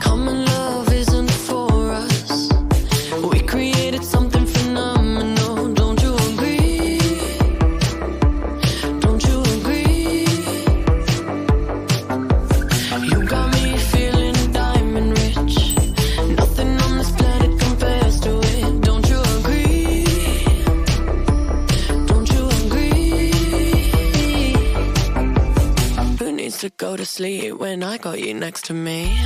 Common love isn't for us. We created something phenomenal. Don't you agree? Don't you agree? You got me feeling diamond rich. Nothing on this planet compares to it. Don't you agree? Don't you agree? Who needs to go to sleep when I got you next to me?